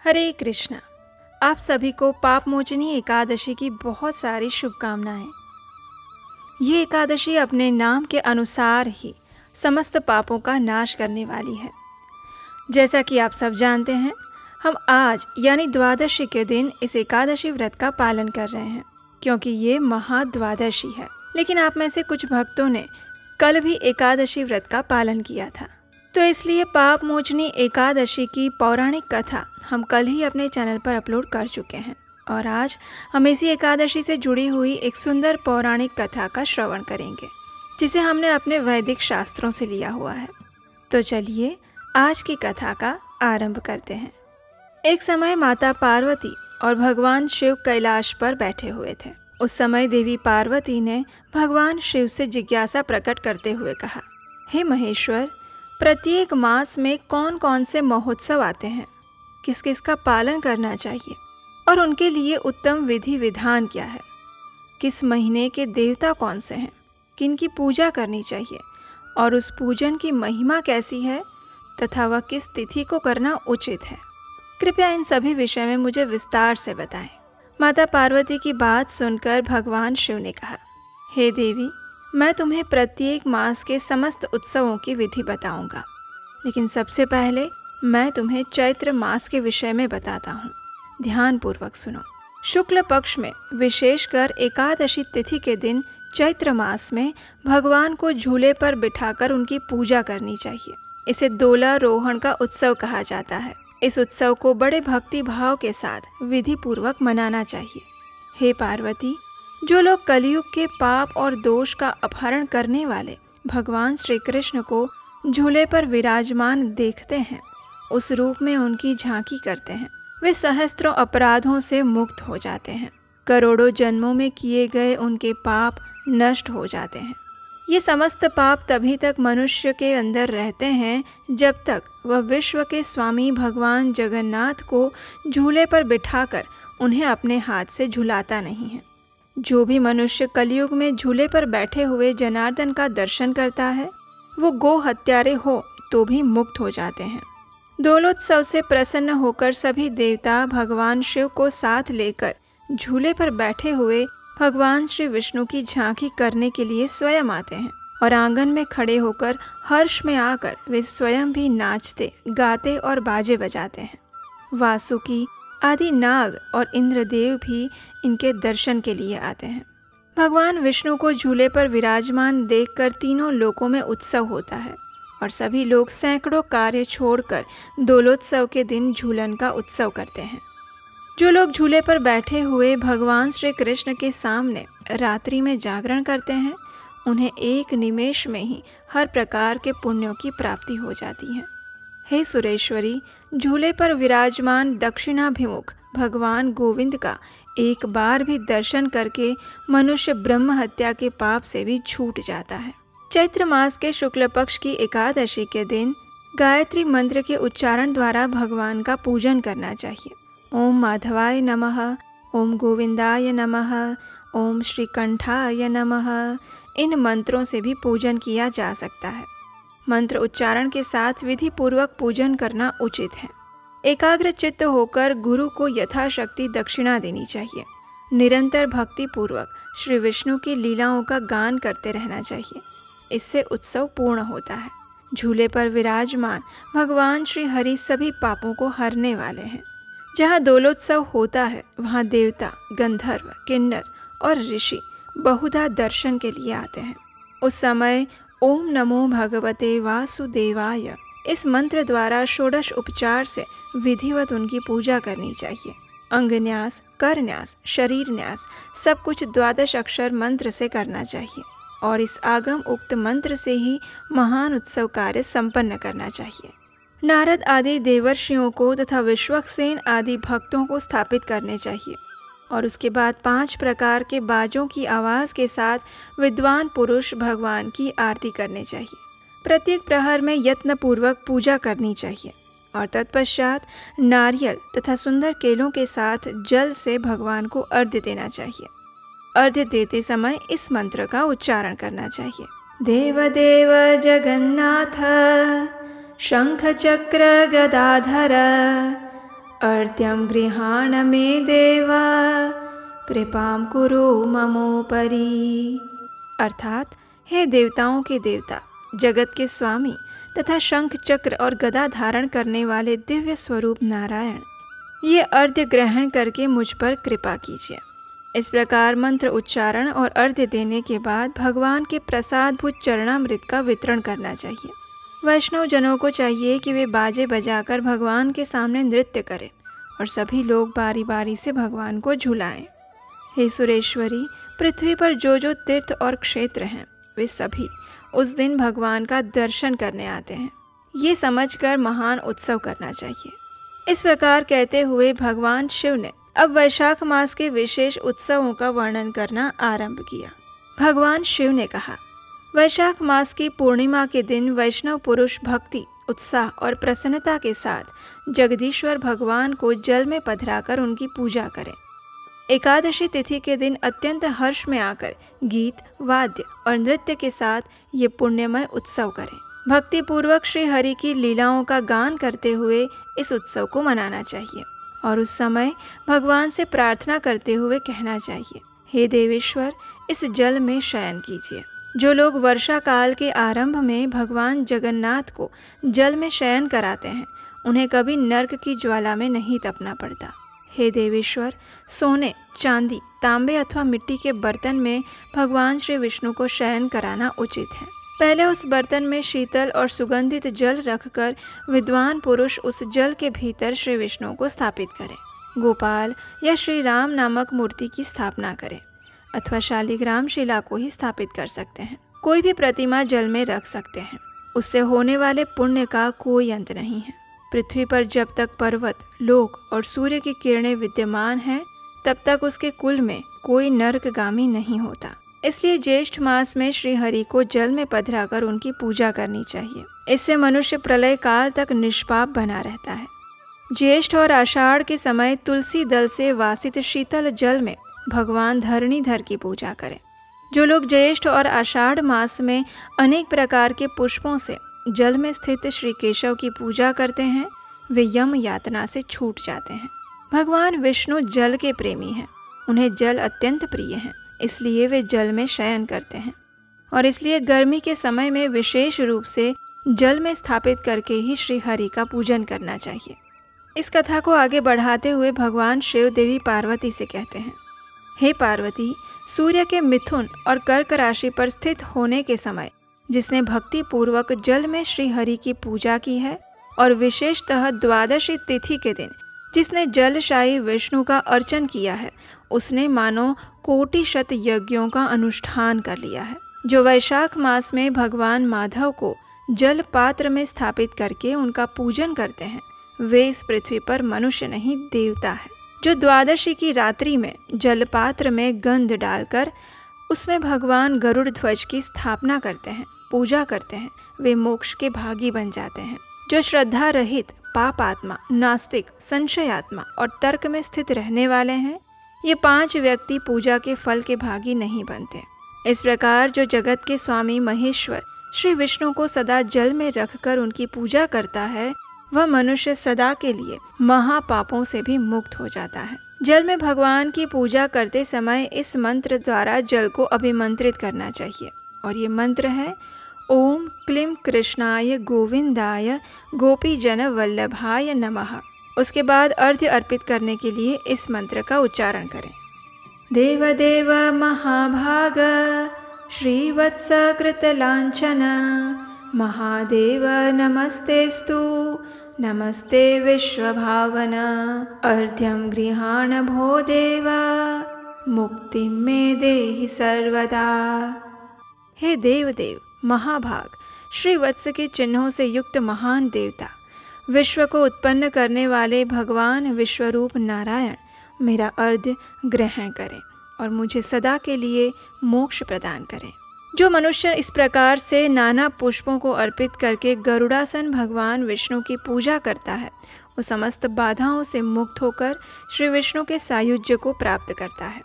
हरे कृष्णा। आप सभी को पाप मोचनी एकादशी की बहुत सारी शुभकामनाएं। ये एकादशी अपने नाम के अनुसार ही समस्त पापों का नाश करने वाली है। जैसा कि आप सब जानते हैं, हम आज यानी द्वादशी के दिन इस एकादशी व्रत का पालन कर रहे हैं, क्योंकि ये महाद्वादशी है। लेकिन आप में से कुछ भक्तों ने कल भी एकादशी व्रत का पालन किया था, तो इसलिए पाप मोचनी एकादशी की पौराणिक कथा हम कल ही अपने चैनल पर अपलोड कर चुके हैं और आज हम इसी एकादशी से जुड़ी हुई एक सुंदर पौराणिक कथा का श्रवण करेंगे, जिसे हमने अपने वैदिक शास्त्रों से लिया हुआ है। तो चलिए आज की कथा का आरंभ करते हैं। एक समय माता पार्वती और भगवान शिव कैलाश पर बैठे हुए थे। उस समय देवी पार्वती ने भगवान शिव से जिज्ञासा प्रकट करते हुए कहा, हे महेश्वर, प्रत्येक मास में कौन कौन से महोत्सव आते हैं, किस किस का पालन करना चाहिए और उनके लिए उत्तम विधि विधान क्या है, किस महीने के देवता कौन से हैं, किन की पूजा करनी चाहिए और उस पूजन की महिमा कैसी है तथा वह किस तिथि को करना उचित है। कृपया इन सभी विषय में मुझे विस्तार से बताएं। माता पार्वती की बात सुनकर भगवान शिव ने कहा, हे देवी, मैं तुम्हें प्रत्येक मास के समस्त उत्सवों की विधि बताऊंगा, लेकिन सबसे पहले मैं तुम्हें चैत्र मास के विषय में बताता हूँ। ध्यान पूर्वक सुनो। शुक्ल पक्ष में विशेषकर एकादशी तिथि के दिन चैत्र मास में भगवान को झूले पर बिठाकर उनकी पूजा करनी चाहिए। इसे दोलारोहण का उत्सव कहा जाता है। इस उत्सव को बड़े भक्ति भाव के साथ विधि पूर्वक मनाना चाहिए। हे पार्वती, जो लोग कलयुग के पाप और दोष का अपहरण करने वाले भगवान श्री कृष्ण को झूले पर विराजमान देखते हैं, उस रूप में उनकी झांकी करते हैं, वे सहस्त्रों अपराधों से मुक्त हो जाते हैं। करोड़ों जन्मों में किए गए उनके पाप नष्ट हो जाते हैं। ये समस्त पाप तभी तक मनुष्य के अंदर रहते हैं जब तक वह विश्व के स्वामी भगवान जगन्नाथ को झूले पर बिठाकर उन्हें अपने हाथ से झुलाता नहीं है। जो भी मनुष्य कलयुग में झूले पर बैठे हुए जनार्दन का दर्शन करता है, वो गो हत्यारे हो तो भी मुक्त हो जाते हैं। दोलोत्सव से प्रसन्न होकर सभी देवता भगवान शिव को साथ लेकर झूले पर बैठे हुए भगवान श्री विष्णु की झांकी करने के लिए स्वयं आते हैं और आंगन में खड़े होकर हर्ष में आकर वे स्वयं भी नाचते, गाते और बाजे बजाते हैं। वासुकी आदि नाग और इंद्रदेव भी इनके दर्शन के लिए आते हैं। भगवान विष्णु को झूले पर विराजमान देखकर तीनों लोकों में उत्सव होता है और सभी लोग सैकड़ों कार्य छोड़कर दोलोत्सव के दिन झूलन का उत्सव करते हैं। जो लोग झूले पर बैठे हुए भगवान श्री कृष्ण के सामने रात्रि में जागरण करते हैं, उन्हें एक निमेष में ही हर प्रकार के पुण्यों की प्राप्ति हो जाती है। हे सुरेश्वरी, झूले पर विराजमान दक्षिणाभिमुख भगवान गोविंद का एक बार भी दर्शन करके मनुष्य ब्रह्म हत्या के पाप से भी छूट जाता है। चैत्र मास के शुक्ल पक्ष की एकादशी के दिन गायत्री मंत्र के उच्चारण द्वारा भगवान का पूजन करना चाहिए। ओम माधवाय नमः, ओम गोविंदाय नमः, ओम श्रीकंठाय नमः। इन मंत्रों से भी पूजन किया जा सकता है। मंत्र उच्चारण के साथ विधि पूर्वक पूजन करना उचित है। एकाग्र चित्त होकर गुरु को यथाशक्ति दक्षिणा देनी चाहिए। निरंतर भक्ति पूर्वक श्री विष्णु की लीलाओं का गान करते रहना चाहिए। इससे उत्सव पूर्ण होता है। झूले पर विराजमान भगवान श्री हरि सभी पापों को हरने वाले हैं। जहाँ दोलोत्सव होता है, वहाँ देवता, गंधर्व, किन्नर और ऋषि बहुधा दर्शन के लिए आते हैं। उस समय ओम नमो भगवते वासुदेवाय इस मंत्र द्वारा षोडश उपचार से विधिवत उनकी पूजा करनी चाहिए। अंगन्यास, करन्यास, शरीर न्यास सब कुछ द्वादश अक्षर मंत्र से करना चाहिए और इस आगम उक्त मंत्र से ही महान उत्सव कार्य संपन्न करना चाहिए। नारद आदि देवर्षियों को तथा विश्वक्सेन आदि भक्तों को स्थापित करने चाहिए और उसके बाद 5 प्रकार के बाजों की आवाज़ के साथ विद्वान पुरुष भगवान की आरती करनी चाहिए। प्रत्येक प्रहर में यत्नपूर्वक पूजा करनी चाहिए और तत्पश्चात नारियल तथा सुंदर केलों के साथ जल से भगवान को अर्घ्य देना चाहिए। अर्घ्य देते समय इस मंत्र का उच्चारण करना चाहिए। देवदेव जगन्नाथ शंख चक्र गदाधर अर्त्यं गृहाण मे देव कृपां कुरु ममोपरि। अर्थात हे देवताओं के देवता, जगत के स्वामी तथा शंख चक्र और गदा धारण करने वाले दिव्य स्वरूप नारायण, ये अर्घ्य ग्रहण करके मुझ पर कृपा कीजिए। इस प्रकार मंत्र उच्चारण और अर्घ्य देने के बाद भगवान के प्रसादभूत चरणामृत का वितरण करना चाहिए। वैष्णव जनों को चाहिए कि वे बाजे बजाकर भगवान के सामने नृत्य करें और सभी लोग बारी बारी से भगवान को झुलाएं। हे सुरेश्वरी, पृथ्वी पर जो जो तीर्थ और क्षेत्र हैं, वे सभी उस दिन भगवान का दर्शन करने आते हैं। ये समझकर महान उत्सव करना चाहिए। इस प्रकार कहते हुए भगवान शिव ने अब वैशाख मास के विशेष उत्सवों का वर्णन करना आरंभ किया। भगवान शिव ने कहा, वैशाख मास की पूर्णिमा के दिन वैष्णव पुरुष भक्ति, उत्साह और प्रसन्नता के साथ जगदीश्वर भगवान को जल में पधराकर उनकी पूजा करें। एकादशी तिथि के दिन अत्यंत हर्ष में आकर गीत, वाद्य और नृत्य के साथ ये पुण्यमय उत्सव करें। भक्ति पूर्वक श्री हरि की लीलाओं का गान करते हुए इस उत्सव को मनाना चाहिए और उस समय भगवान से प्रार्थना करते हुए कहना चाहिए, हे देवेश्वर, इस जल में शयन कीजिए। जो लोग वर्षा काल के आरंभ में भगवान जगन्नाथ को जल में शयन कराते हैं, उन्हें कभी नर्क की ज्वाला में नहीं तपना पड़ता। हे देवेश्वर, सोने, चांदी, तांबे अथवा मिट्टी के बर्तन में भगवान श्री विष्णु को शयन कराना उचित है। पहले उस बर्तन में शीतल और सुगंधित जल रखकर विद्वान पुरुष उस जल के भीतर श्री विष्णु को स्थापित करें। गोपाल या श्री राम नामक मूर्ति की स्थापना करें अथवा शालिग्राम शिला को ही स्थापित कर सकते हैं। कोई भी प्रतिमा जल में रख सकते हैं। उससे होने वाले पुण्य का कोई अंत नहीं है। पृथ्वी पर जब तक पर्वत, लोक और सूर्य की किरणें विद्यमान हैं, तब तक उसके कुल में कोई नरकगामी नहीं होता। इसलिए ज्येष्ठ मास में श्री हरि को जल में पधराकर उनकी पूजा करनी चाहिए। इससे मनुष्य प्रलय काल तक निष्पाप बना रहता है। ज्येष्ठ और आषाढ़ के समय तुलसी दल से वासित शीतल जल में भगवान धरणीधर की पूजा करें। जो लोग ज्येष्ठ और आषाढ़ मास में अनेक प्रकार के पुष्पों से जल में स्थित श्री केशव की पूजा करते हैं, वे यम यातना से छूट जाते हैं। भगवान विष्णु जल के प्रेमी हैं। उन्हें जल अत्यंत प्रिय है, इसलिए वे जल में शयन करते हैं और इसलिए गर्मी के समय में विशेष रूप से जल में स्थापित करके ही श्री हरि का पूजन करना चाहिए। इस कथा को आगे बढ़ाते हुए भगवान शिव देवी पार्वती से कहते हैं, हे पार्वती, सूर्य के मिथुन और कर्क राशि पर स्थित होने के समय जिसने भक्ति पूर्वक जल में श्री हरि की पूजा की है और विशेषतः द्वादशी तिथि के दिन जिसने जलशाही विष्णु का अर्चन किया है, उसने मानो कोटि शत यज्ञों का अनुष्ठान कर लिया है। जो वैशाख मास में भगवान माधव को जल पात्र में स्थापित करके उनका पूजन करते हैं, वे इस पृथ्वी पर मनुष्य नहीं देवता है। जो द्वादशी की रात्रि में जल पात्र में गंध डालकर उसमें भगवान गरुड़ ध्वज की स्थापना करते हैं, पूजा करते हैं, वे मोक्ष के भागी बन जाते हैं। जो श्रद्धा रहित, पाप आत्मा, नास्तिक, संशयात्मा और तर्क में स्थित रहने वाले हैं, ये 5 व्यक्ति पूजा के फल के भागी नहीं बनते। इस प्रकार जो जगत के स्वामी महेश्वर श्री विष्णु को सदा जल में रखकर उनकी पूजा करता है, वह मनुष्य सदा के लिए महापापों से भी मुक्त हो जाता है। जल में भगवान की पूजा करते समय इस मंत्र द्वारा जल को अभिमंत्रित करना चाहिए और ये मंत्र है, ओम क्लीं कृष्णाय गोविंदाय गोपी जन वल्लभाय नमः। उसके बाद अर्घ्य अर्पित करने के लिए इस मंत्र का उच्चारण करें। देव देव महाभाग श्रीवत्स कृतलांछन महादेव नमस्तेस्तु नमस्ते विश्वभावन अर्घ्यं गृहाण भो देव मुक्तिं मे देहि सर्वदा। हे देवदेव, महाभाग, श्री वत्स के चिन्हों से युक्त महान देवता, विश्व को उत्पन्न करने वाले भगवान विश्वरूप नारायण, मेरा अर्घ्य ग्रहण करें और मुझे सदा के लिए मोक्ष प्रदान करें। जो मनुष्य इस प्रकार से नाना पुष्पों को अर्पित करके गरुड़ासन भगवान विष्णु की पूजा करता है, वो समस्त बाधाओं से मुक्त होकर श्री विष्णु के सायुज्य को प्राप्त करता है।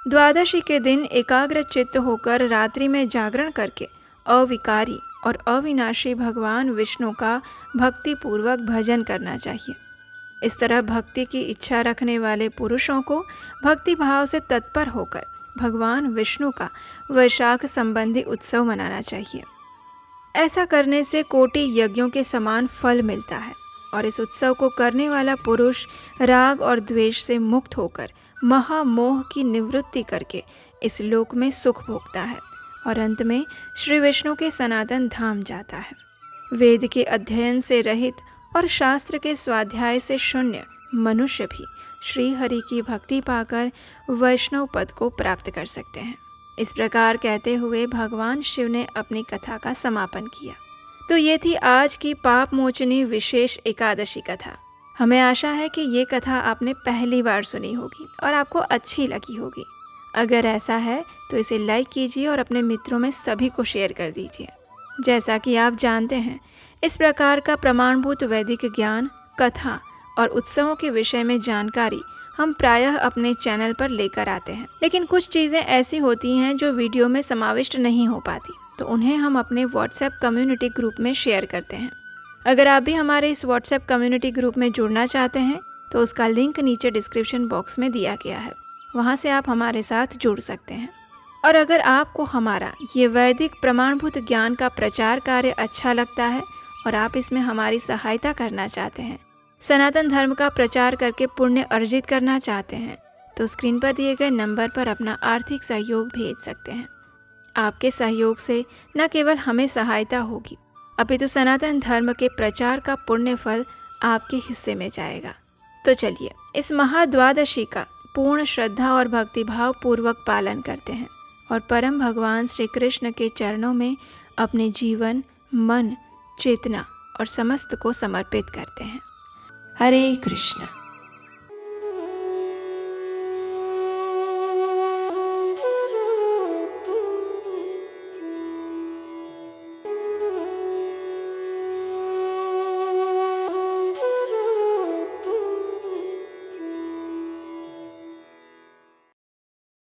द्वादशी के दिन एकाग्र चित्त होकर रात्रि में जागरण करके अविकारी और अविनाशी भगवान विष्णु का भक्तिपूर्वक भजन करना चाहिए। इस तरह भक्ति की इच्छा रखने वाले पुरुषों को भक्ति भाव से तत्पर होकर भगवान विष्णु का वैशाख संबंधी उत्सव मनाना चाहिए। ऐसा करने से कोटि यज्ञों के समान फल मिलता है और इस उत्सव को करने वाला पुरुष राग और द्वेष से मुक्त होकर महामोह की निवृत्ति करके इस लोक में सुख भोगता है और अंत में श्री विष्णु के सनातन धाम जाता है। वेद के अध्ययन से रहित और शास्त्र के स्वाध्याय से शून्य मनुष्य भी श्री हरि की भक्ति पाकर वैष्णव पद को प्राप्त कर सकते हैं। इस प्रकार कहते हुए भगवान शिव ने अपनी कथा का समापन किया। तो ये थी आज की पाप मोचनी विशेष एकादशी कथा। हमें आशा है कि ये कथा आपने पहली बार सुनी होगी और आपको अच्छी लगी होगी। अगर ऐसा है तो इसे लाइक कीजिए और अपने मित्रों में सभी को शेयर कर दीजिए। जैसा कि आप जानते हैं, इस प्रकार का प्रमाणभूत वैदिक ज्ञान, कथा और उत्सवों के विषय में जानकारी हम प्रायः अपने चैनल पर लेकर आते हैं, लेकिन कुछ चीज़ें ऐसी होती हैं जो वीडियो में समाविष्ट नहीं हो पाती, तो उन्हें हम अपने व्हाट्सएप कम्युनिटी ग्रुप में शेयर करते हैं। अगर आप भी हमारे इस व्हाट्सएप कम्युनिटी ग्रुप में जुड़ना चाहते हैं तो उसका लिंक नीचे डिस्क्रिप्शन बॉक्स में दिया गया है, वहाँ से आप हमारे साथ जुड़ सकते हैं। और अगर आपको हमारा ये वैदिक प्रमाणभूत ज्ञान का प्रचार कार्य अच्छा लगता है और आप इसमें हमारी सहायता करना चाहते हैं, सनातन धर्म का प्रचार करके पुण्य अर्जित करना चाहते हैं, तो स्क्रीन पर दिए गए नंबर पर अपना आर्थिक सहयोग भेज सकते हैं। आपके सहयोग से न केवल हमें सहायता होगी, अपितु सनातन धर्म के प्रचार का पुण्य फल आपके हिस्से में जाएगा। तो चलिए इस महाद्वादशी का पूर्ण श्रद्धा और भक्तिभाव पूर्वक पालन करते हैं और परम भगवान श्री कृष्ण के चरणों में अपने जीवन, मन, चेतना और समस्त को समर्पित करते हैं। हरे कृष्ण।